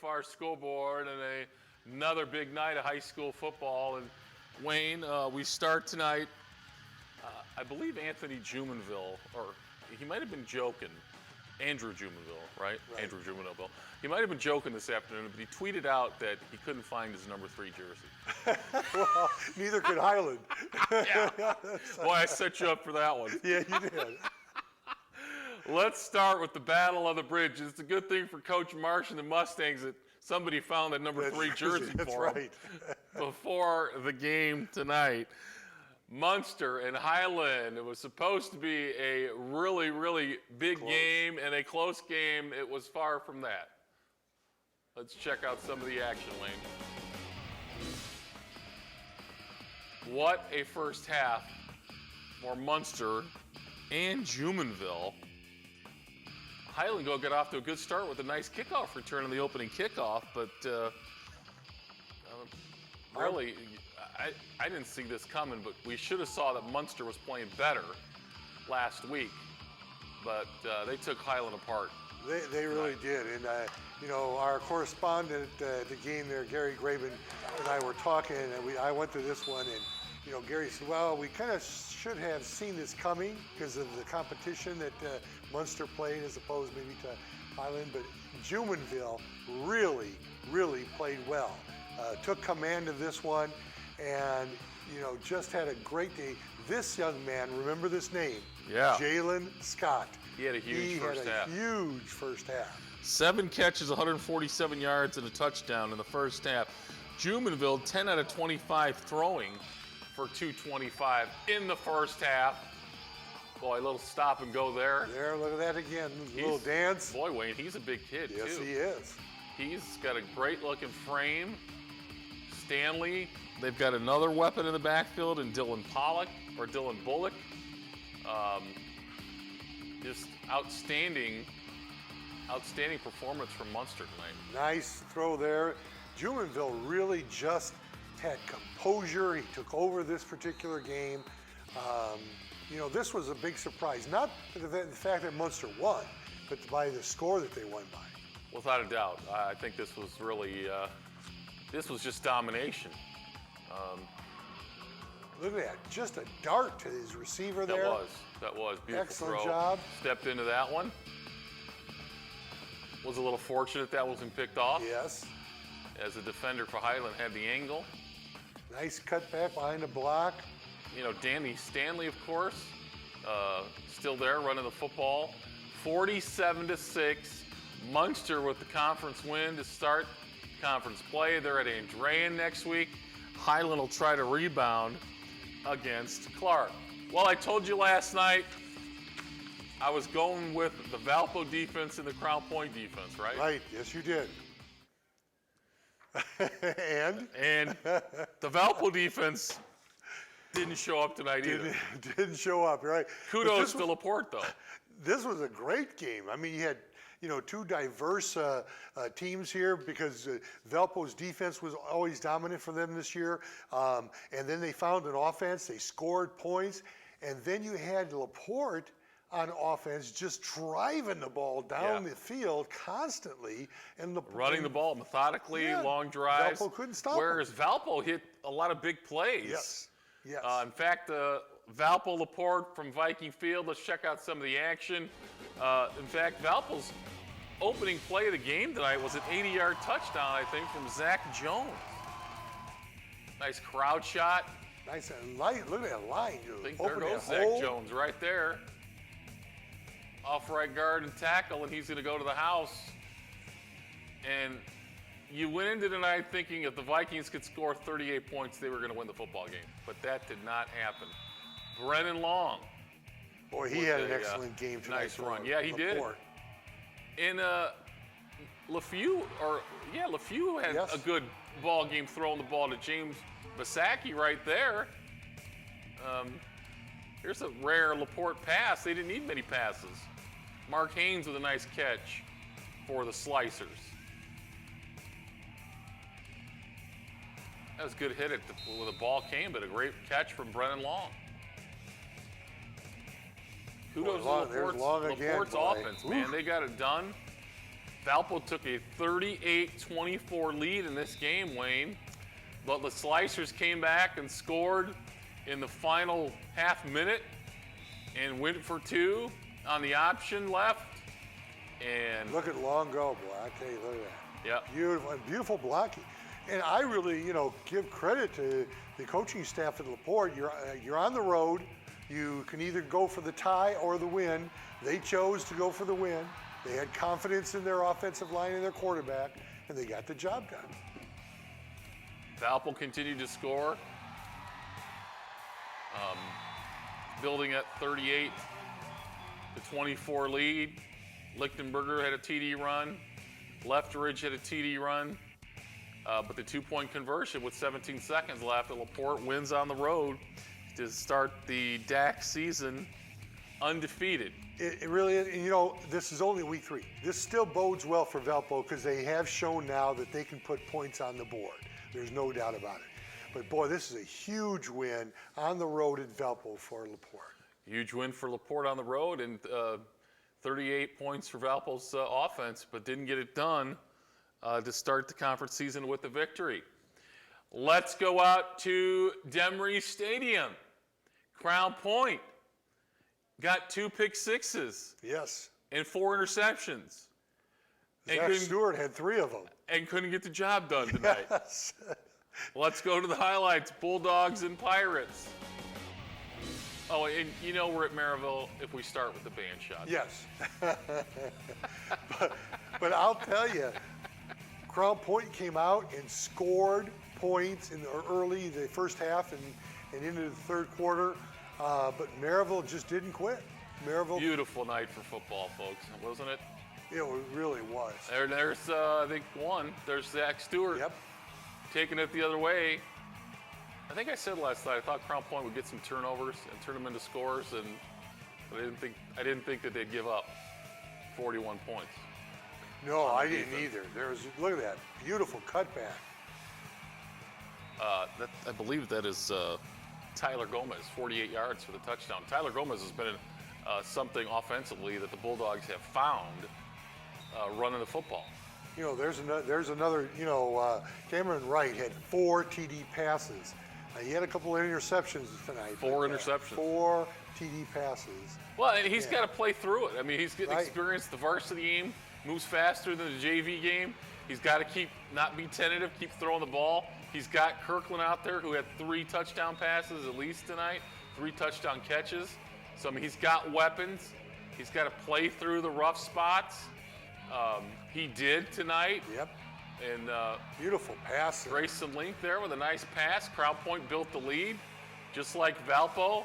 PFR Scoreboard and another big night of high school football. And Wayne, we start tonight. I believe Anthony Jumonville, or he might have been joking. Andrew Jumonville, right? Andrew Jumonville. He might have been joking this afternoon, but he tweeted out that he couldn't find his number 3 jersey. Well, neither could Highland. Yeah. Boy, I set you up for that one. Yeah, you did. Let's start with the Battle of the Bridge. It's a good thing for Coach Marsh and the Mustangs that somebody found that number 3 jersey for him before the game tonight. Munster and Highland. It was supposed to be a really, really big game and a close game. It was far from that. Let's check out some of the action, Wayne. What a first half for Munster and Jumonville. Highland go get off to a good start with a nice kickoff return on the opening kickoff, but really, I didn't see this coming, but we should have saw that Munster was playing better last week, but they took Highland apart. They really did, and you know, our correspondent at the game there, Gary Graben, and I were talking, and I went to this one, and you know, Gary said, well, we kind of should have seen this coming because of the competition that Munster played as opposed maybe to Highland, but Jumonville really, really played well. Took command of this one, and you know, just had a great day. This young man, remember this name? Yeah. Jalen Scott. He had a huge first half. Huge first half. 7 catches, 147 yards, and a touchdown in the first half. Jumonville, 10 out of 25 throwing for 225 in the first half. Boy, a little stop and go there. There, look at that again. A little dance. Boy, Wayne, he's a big kid, too. Yes, he is. He's got a great-looking frame. Stanley, they've got another weapon in the backfield in Dylan Bullock. Just outstanding performance from Munster tonight. Nice throw there. Jumonville really just had composure. He took over this particular game. You know, this was a big surprise. Not the fact that Munster won, but by the score that they won by. Without a doubt. I think this was really, this was just domination. Look at that, just a dart to his receiver there. That was. Beautiful Excellent throw. job. Stepped into that one. Was a little fortunate that wasn't picked off. Yes. As the defender for Highland had the angle. Nice cut back behind the block. You know, Danny Stanley, of course, still there running the football. 47-6, Munster with the conference win to start conference play. They're at Andrean next week. Highland will try to rebound against Clark. Well, I told you last night I was going with the Valpo defense and the Crown Point defense, right? Right, yes you did. And the Valpo defense didn't show up tonight either. Didn't show up, right? Kudos to LaPorte, though. This was a great game. I mean, you had, you know, two diverse teams here because Valpo's defense was always dominant for them this year. And then they found an offense. They scored points. And then you had LaPorte on offense just driving the ball down the field constantly. And running the ball methodically, long drives. Valpo couldn't stop Whereas Valpo hit a lot of big plays. Yes. Yes. In fact, Valpo LaPorte from Viking Field. Let's check out some of the action. In fact, Valpo's opening play of the game tonight was an 80-yard touchdown, I think, from Zach Jones. Nice crowd shot. Nice and light. Look at that line. I think there goes Zach Jones right there. Off right guard and tackle, and he's going to go to the house. And you went into tonight thinking if the Vikings could score 38 points, they were going to win the football game. But that did not happen. Brennan Long. Boy, he had an excellent game tonight. Nice run. Yeah, he did. And LeFew had a good ball game throwing the ball to James Basaki right there. Here's a rare LaPorte pass. They didn't need many passes. Mark Haynes with a nice catch for the Slicers. That was a good hit where the ball came, but a great catch from Brennan Long. Kudos to LaPorte's offense, man. They got it done. Valpo took a 38-24 lead in this game, Wayne. But the Slicers came back and scored in the final half minute and went for two on the option left. And look at Longo, boy. I tell you, look at that. yeah, Beautiful blocking. And I really, give credit to the coaching staff at LaPorte. You're on the road. You can either go for the tie or the win. They chose to go for the win. They had confidence in their offensive line and their quarterback, and they got the job done. Valpo continued to score, building at 38-24 lead. Lichtenberger had a TD run. Lefteridge had a TD run. But the two-point conversion with 17 seconds left, LaPorte wins on the road to start the DAC season undefeated. It really is. And, this is only week 3. This still bodes well for Valpo because they have shown now that they can put points on the board. There's no doubt about it. But, boy, this is a huge win on the road at Valpo for LaPorte. Huge win for LaPorte on the road, and 38 points for Valpo's offense, but didn't get it done to start the conference season with the victory. Let's go out to Demery Stadium. Crown Point got 2 pick sixes. Yes. And 4 interceptions. Zach Stewart had 3 of them. And couldn't get the job done tonight. Yes. Let's go to the highlights. Bulldogs and Pirates. Oh, and we're at Maryville if we start with the band shot. Yes. but I'll tell you, Crown Point came out and scored points in the first half and into the third quarter, but Maryville just didn't quit. Beautiful night for football, folks, wasn't it? It really was. There's I think one. There's Zach Stewart. Yep. Taking it the other way. I think I said last night I thought Crown Point would get some turnovers and turn them into scores, but I didn't think that they'd give up 41 points. No, I didn't either. Look at that beautiful cutback. I believe that is Tyler Gomez, 48 yards for the touchdown. Tyler Gomez has been something offensively that the Bulldogs have found running the football. There's another. Cameron Wright had 4 TD passes. He had a couple of interceptions tonight. 4 interceptions. 4 TD passes. Well, and he's got to play through it. I mean, he's getting experience. The varsity game moves faster than the JV game. He's got to not be tentative, keep throwing the ball. He's got Kirkland out there who had 3 touchdown passes at least tonight, 3 touchdown catches. So, I mean, he's got weapons. He's got to play through the rough spots. He did tonight. Yep. And beautiful pass. Grayson Link there with a nice pass. Crown Point built the lead, just like Valpo.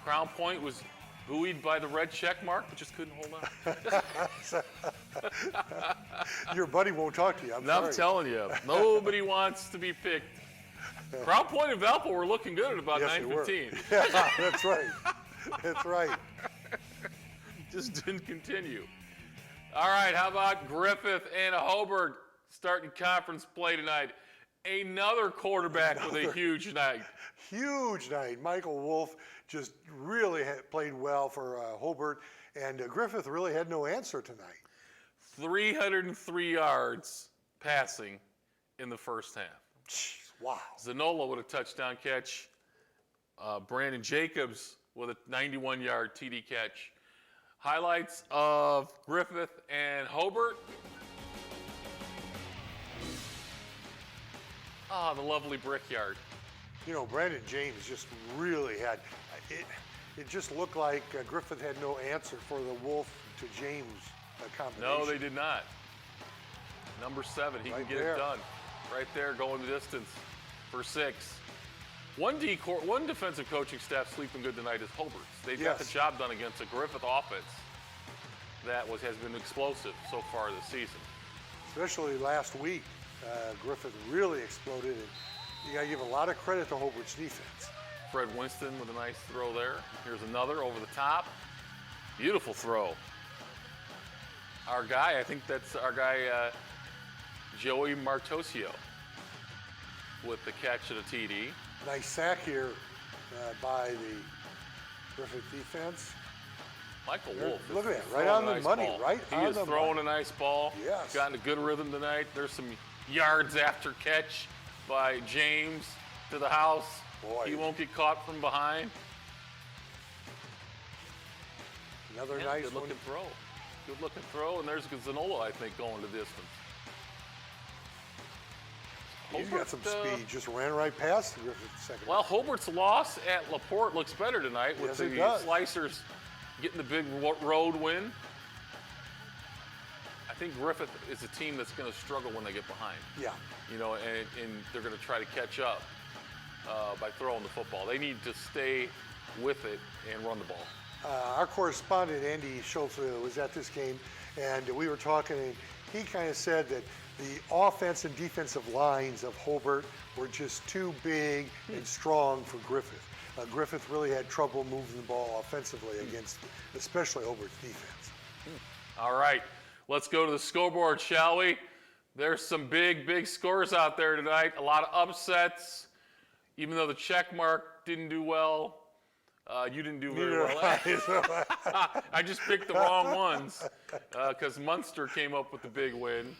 Crown Point was buoyed by the red check mark, but just couldn't hold on. Your buddy won't talk to you. I'm telling you, nobody wants to be picked. Crown Point and Valpo were looking good at about 9:15. Yeah, that's right. That's right. Just didn't continue. All right, how about Griffith and Hobart starting conference play tonight? Another quarterback with a huge night. Huge night. Michael Wolf just really played well for Hobart, and Griffith really had no answer tonight. 303 yards passing in the first half. Jeez, wow. Zanola with a touchdown catch. Brandon Jacobs with a 91-yard TD catch. Highlights of Griffith and Hobart. The lovely Brickyard. Brandon James just really had it. It just looked like Griffith had no answer for the Wolf to James combination. No, they did not. Number 7, he can get it done. Right there, going the distance for 6. One defensive coaching staff sleeping good tonight is Hobart's. They've got the job done against a Griffith offense that has been explosive so far this season. Especially last week, Griffith really exploded, and you got to give a lot of credit to Hobart's defense. Fred Winston with a nice throw there. Here's another over the top. Beautiful throw. Our guy, I think that's our guy, Joey Martosio, with the catch of the TD. Nice sack here by the Griffith defense. Michael Wolf. Look at that, throwing right on a the nice money, ball. right He on is the throwing money. a nice ball. Yes. Gotten a good rhythm tonight. There's some yards after catch by James to the house. Boy. He won't get caught from behind. Another Yeah, nice good one. looking throw. Good looking throw, and there's Zanola, I think, going the distance. He's got some Hobart, speed. Just ran right past the Griffith second. Well, Hobart's loss at LaPorte looks better tonight with Yes, it the does. Slicers getting the big road win. I think Griffith is a team that's going to struggle when they get behind. Yeah. You know, and they're going to try to catch up by throwing the football. They need to stay with it and run the ball. Our correspondent, Andy Schultz, was at this game, and we were talking, and he kind of said that the offense and defensive lines of Hobart were just too big and strong for Griffith. Griffith really had trouble moving the ball offensively against, especially Hobart's defense. All right, let's go to the scoreboard, shall we? There's some big scores out there tonight. A lot of upsets. Even though the check mark didn't do well, you didn't do very well. I just picked the wrong ones because Munster came up with the big win.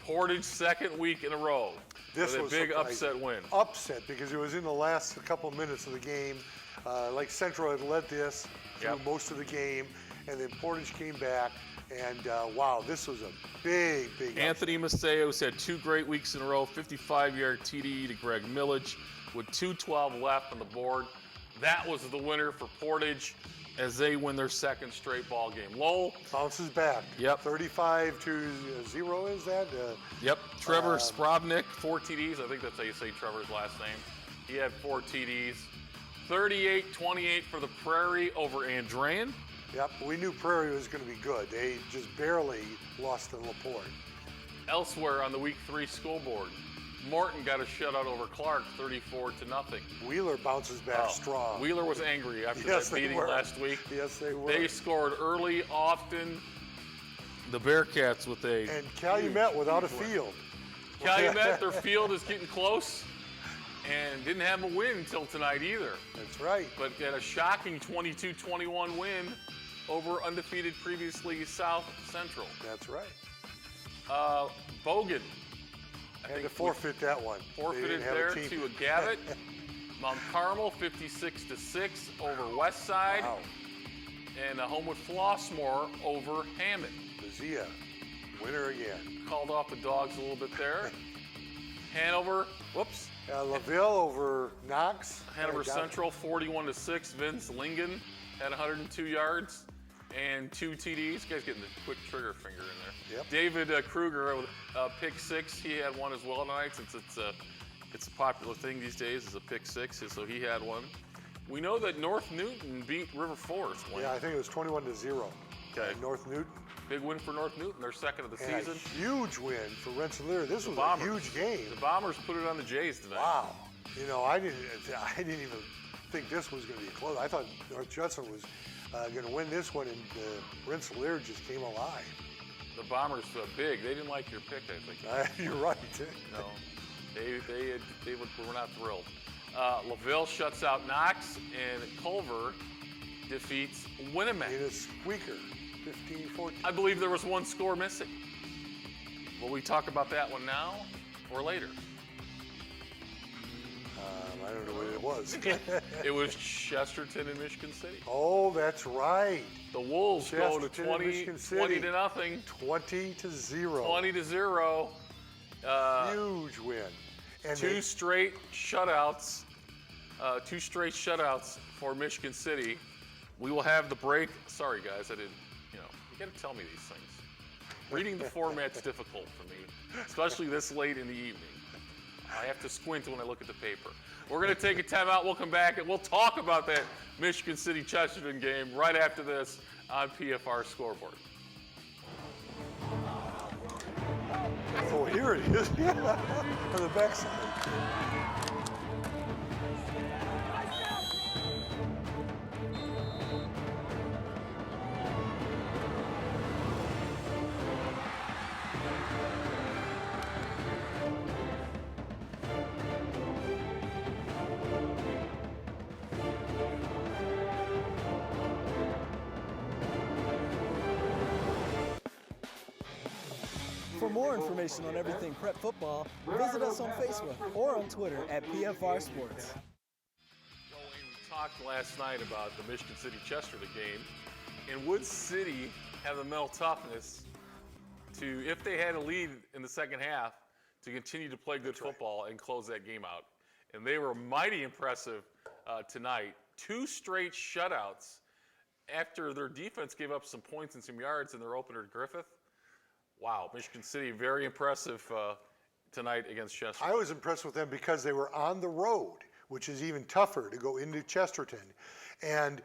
Portage second week in a row. This with a was big surprising. upset win. Upset because it was in the last couple minutes of the game. Like Central had led this through most of the game, and then Portage came back, and wow, this was a big Anthony Maceos had 2 great weeks in a row, 55-yard TD to Greg Millage with 2:12 left on the board. That was the winner for Portage as they win their second straight ball game. Lowell bounces back. Yep. 35-0 is that? Yep. Trevor Sprovnik, 4 TDs. I think that's how you say Trevor's last name. He had 4 TDs. 38-28 for the Prairie over Andran. Yep. We knew Prairie was going to be good. They just barely lost to LaPorte. Elsewhere on the Week 3 scoreboard, Morton got a shutout over Clark, 34-0. Wheeler bounces back strong. Wheeler was angry after Yes, that they beating were. last week. Yes, they were. They scored early, often. The Bearcats with a And Calumet without a field. Calumet, their field is getting close, and didn't have a win until tonight either. That's right. But got a shocking 22-21 win over undefeated previously South Central. That's right. Bogan. Had to forfeit that one. They Forfeited didn't have there a team. to a Gavitt. Mount Carmel 56-6 over West Side. Wow. And Homewood Flossmoor over Hammond. Bazia, winner again. Called off the dogs a little bit there. Hanover, whoops. LaVille over Knox. Hanover Got it. Central 41-6. Vince Lingen had 102 yards and 2 TDs. Guy's getting the quick trigger finger in there. Yep. David Kruger with pick 6. He had one as well tonight since it's a popular thing these days is a pick 6. So he had one. We know that North Newton beat River Forest. Yeah, I think it was 21-0. Okay. North Newton. Big win for North Newton, their second of the And season. a huge win for Rensselaer. This was Bombers. a huge game. The Bombers put it on the Jays tonight. Wow. You know, I didn't even think this was going to be close. I thought North Judson was going to win this one, and Rensselaer just came alive. The Bombers big. They didn't like your pick, I think. You're right. No, they were not thrilled. LaVille shuts out Knox, and Culver defeats Winnemac. In a squeaker, 15-14. I believe there was one score missing. Will we talk about that one now or later? I don't know what it was. It was Chesterton and Michigan City. Oh, that's right. The Wolves go to Chesterton and 20 Michigan City. 20-0. 20-0. 20-0. Huge win. And Two straight shutouts for Michigan City. We will have the break. Sorry, guys, I didn't, you got to tell me these things. Reading the format's difficult for me, especially this late in the evening. I have to squint when I look at the paper. We're going to take a timeout. We'll come back, and we'll talk about that Michigan City-Chesterton game right after this on PFR Scoreboard. oh, here it is. On the backside. For more information on everything prep football, visit us on Facebook or on Twitter at PFR Sports. We talked last night about the Michigan City-Chesterton game, and would City have the mental toughness to, if they had a lead in the second half, to continue to play good football and close that game out? And they were mighty impressive tonight. 2 straight shutouts after their defense gave up some points and some yards in their opener to Griffith. Wow, Michigan City, very impressive tonight against Chesterton. I was impressed with them because they were on the road, which is even tougher to go into Chesterton. And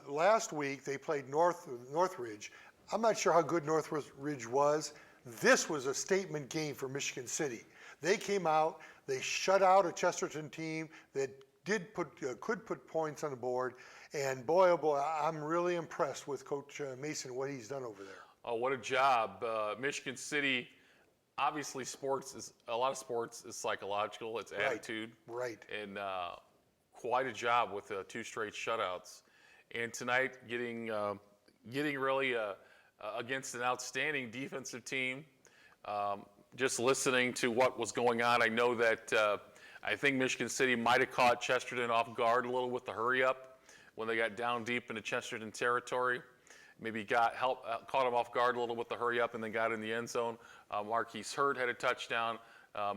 last week they played Northridge. I'm not sure how good Northridge was. This was a statement game for Michigan City. They came out, they shut out a Chesterton team that could put points on the board. And boy, oh boy, I'm really impressed with Coach Mason, what he's done over there. Oh, what a job. Michigan City, obviously a lot of sports is psychological, it's attitude. Right. And quite a job with 2 straight shutouts. And tonight getting really against an outstanding defensive team. Just listening to what was going on, I know that I think Michigan City might have caught Chesterton off guard a little with the hurry up when they got down deep into Chesterton territory. Maybe caught them off guard a little with the hurry up and then got in the end zone. Marquise Hurt had a touchdown.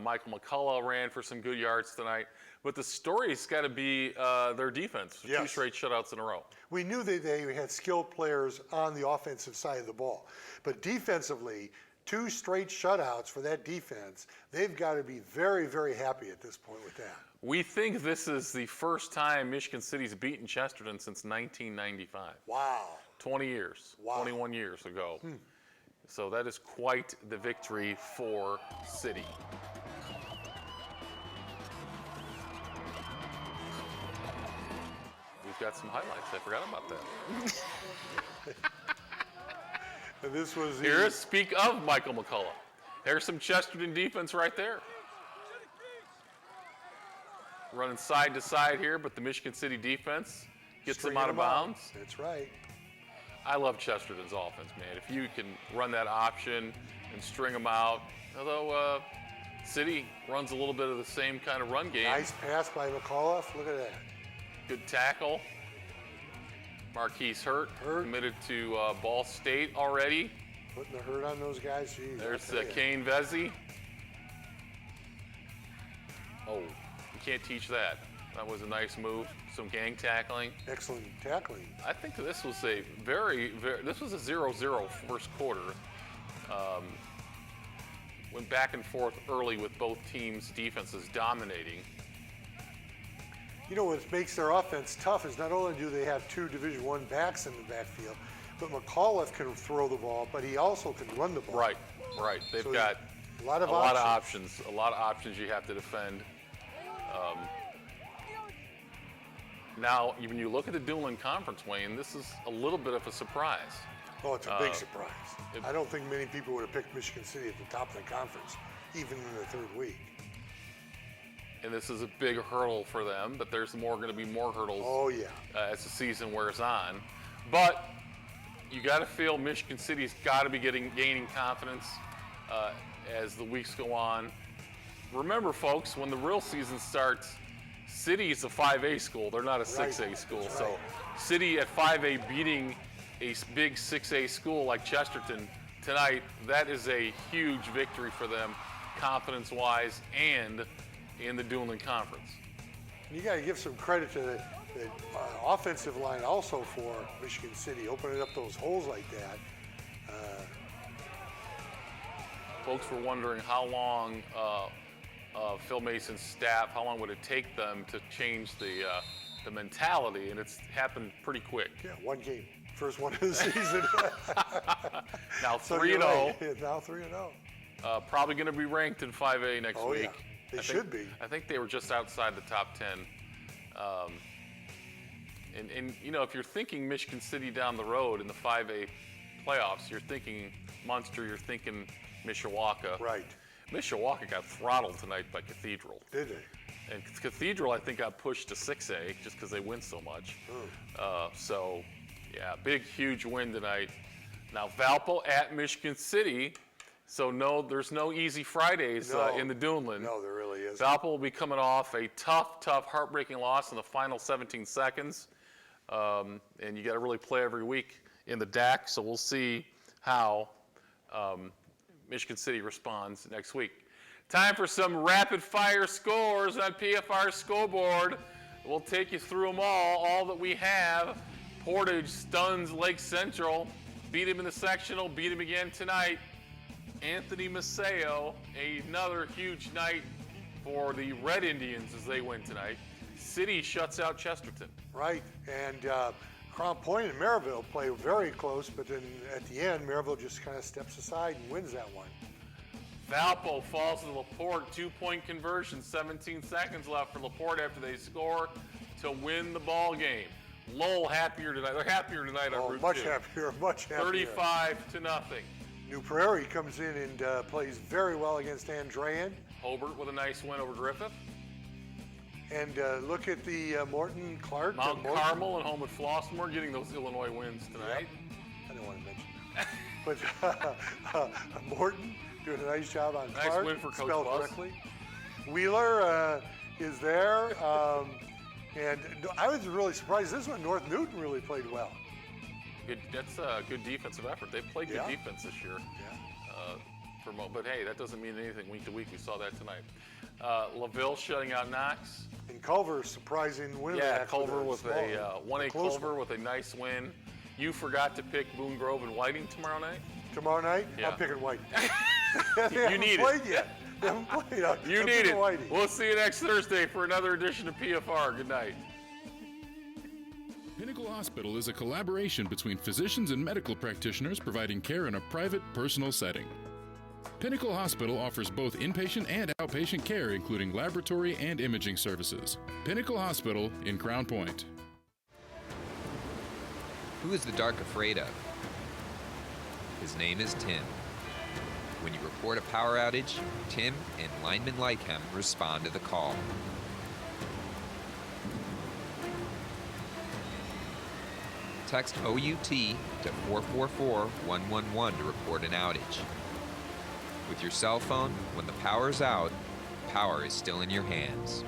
Michael McCullough ran for some good yards tonight. But the story's got to be their defense. Yes. 2 straight shutouts in a row. We knew that they had skilled players on the offensive side of the ball. But defensively, 2 straight shutouts for that defense, they've got to be very, very happy at this point with that. We think this is the first time Michigan City's beaten Chesterton since 1995. Wow. 20 years, Wow. 21 years ago. So that is quite the victory for City. We've got some highlights. I forgot about that. And this was Here, speak of Michael McCullough. There's some Chesterton defense right there. Running side to side here, but the Michigan City defense gets them out of bounds. That's right. I love Chesterton's offense, man. If you can run that option and string them out. Although City runs a little bit of the same kind of run game. Nice pass by McAuliffe. Look at that. Good tackle. Marquise Hurt committed to Ball State already. Putting the hurt on those guys. Jeez, There's Kane Vesey. Oh, you can't teach that. That was a nice move. Some gang tackling. Excellent tackling. I think this was a this was a 0-0 first quarter. Went back and forth early with both teams' defenses dominating. You know what makes their offense tough is not only do they have 2 Division I backs in the backfield, but McAuliffe can throw the ball, but he also can run the ball. Right. They've got a lot of options. A lot of options you have to defend. Now, when you look at the Duneland Conference, Wayne, this is a little bit of a surprise. Oh, it's a big surprise. I don't think many people would have picked Michigan City at the top of the conference, even in the 3rd week. And this is a big hurdle for them, but there's going to be more hurdles as the season wears on. But you got to feel Michigan City's got to be gaining confidence as the weeks go on. Remember, folks, when the real season starts, City is a 5A school. They're not a 6A school. Right. So City at 5A beating a big 6A school like Chesterton tonight, that is a huge victory for them, confidence-wise and in the Duneland Conference. You got to give some credit to the offensive line also for Michigan City, opening up those holes like that. Folks were wondering how long Phil Mason's staff, how long would it take them to change the mentality, and it's happened pretty quick. Yeah, 1 game. First one of the season. Now 3-0. Right. Now 3-0. Probably going to be ranked in 5A next week. Yeah. They should be. I think they were just outside the top 10. And you know, if you're thinking Michigan City down the road in the 5A playoffs, you're thinking Munster, you're thinking Mishawaka. Right. Mishawaka got throttled tonight by Cathedral. Did they? And Cathedral, I think, got pushed to 6A just because they win so much. So, yeah, big, huge win tonight. Now, Valpo at Michigan City. So no, there's no easy Fridays in the Duneland. No, there really isn't. Valpo will be coming off a tough, heartbreaking loss in the final 17 seconds. And you got to really play every week in the DAC, so we'll see how Michigan City responds next week. Time for some rapid-fire scores on PFR Scoreboard. We'll take you through them all that we have. Portage stuns Lake Central, beat him in the sectional, beat him again tonight. Anthony Maceo, another huge night for the Red Indians as they win tonight. City shuts out Chesterton. Right, and Crown Point and Maryville play very close, but then at the end, Maryville just kind of steps aside and wins that one. Valpo falls to LaPorte, 2-point conversion, 17 seconds left for LaPorte after they score to win the ball game. Lowell happier tonight. They're happier tonight on Route 2. Much happier. 35-0. New Prairie comes in and plays very well against Andrean. Hobart with a nice win over Griffith. And look at the Morton Clark. Mount Carmel and home at Flossmoor getting those Illinois wins tonight. Yep. I didn't want to mention that. But Morton doing a nice job on Clark. Nice win for Coach spelled Bus. correctly. Wheeler is there. And I was really surprised. This one, North Newton really played well. That's a good defensive effort. They've played good defense this year. But hey, that doesn't mean anything week to week. We saw that tonight. LaVille shutting out Knox. And Culver, surprising win. Yeah, Culver with a 1-8 Culver with a nice win. You forgot to pick Boone Grove and Whiting tomorrow night? Tomorrow night? Yeah. I'm picking Whiting. You need played yet. They haven't played. You need it. Whiting. We'll see you next Thursday for another edition of PFR. Good night. Pinnacle Hospital is a collaboration between physicians and medical practitioners providing care in a private, personal setting. Pinnacle Hospital offers both inpatient and outpatient care, including laboratory and imaging services. Pinnacle Hospital in Crown Point. Who is the dark afraid of? His name is Tim. When you report a power outage, Tim and linemen like him respond to the call. Text OUT to 444-111 to report an outage. With your cell phone, when the power's out, power is still in your hands.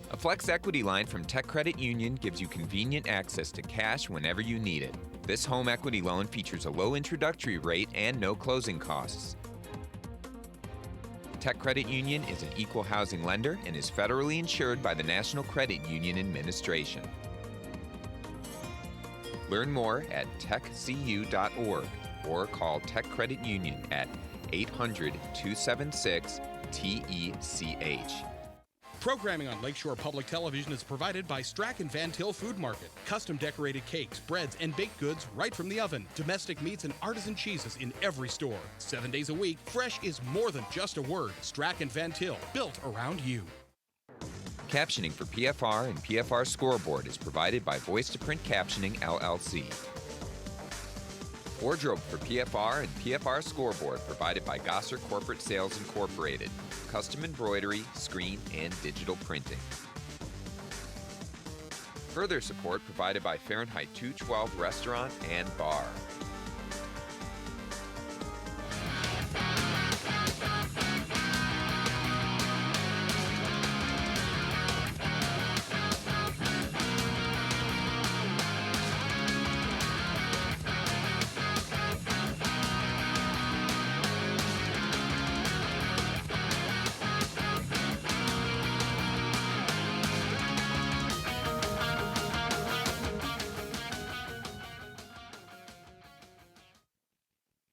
A Flex Equity line from Tech Credit Union gives you convenient access to cash whenever you need it. This home equity loan features a low introductory rate and no closing costs. Tech Credit Union is an equal housing lender and is federally insured by the National Credit Union Administration. Learn more at techcu.org or call Tech Credit Union at 800-276-TECH. Programming on Lakeshore Public Television is provided by Strack and Van Til Food Market. Custom decorated cakes, breads, and baked goods right from the oven. Domestic meats and artisan cheeses in every store. 7 days a week, fresh is more than just a word. Strack and Van Til, built around you. Captioning for PFR and PFR Scoreboard is provided by Voice to Print Captioning, LLC. Wardrobe for PFR and PFR Scoreboard provided by Gosser Corporate Sales Incorporated. Custom embroidery, screen, and digital printing. Further support provided by Fahrenheit 212 Restaurant and Bar.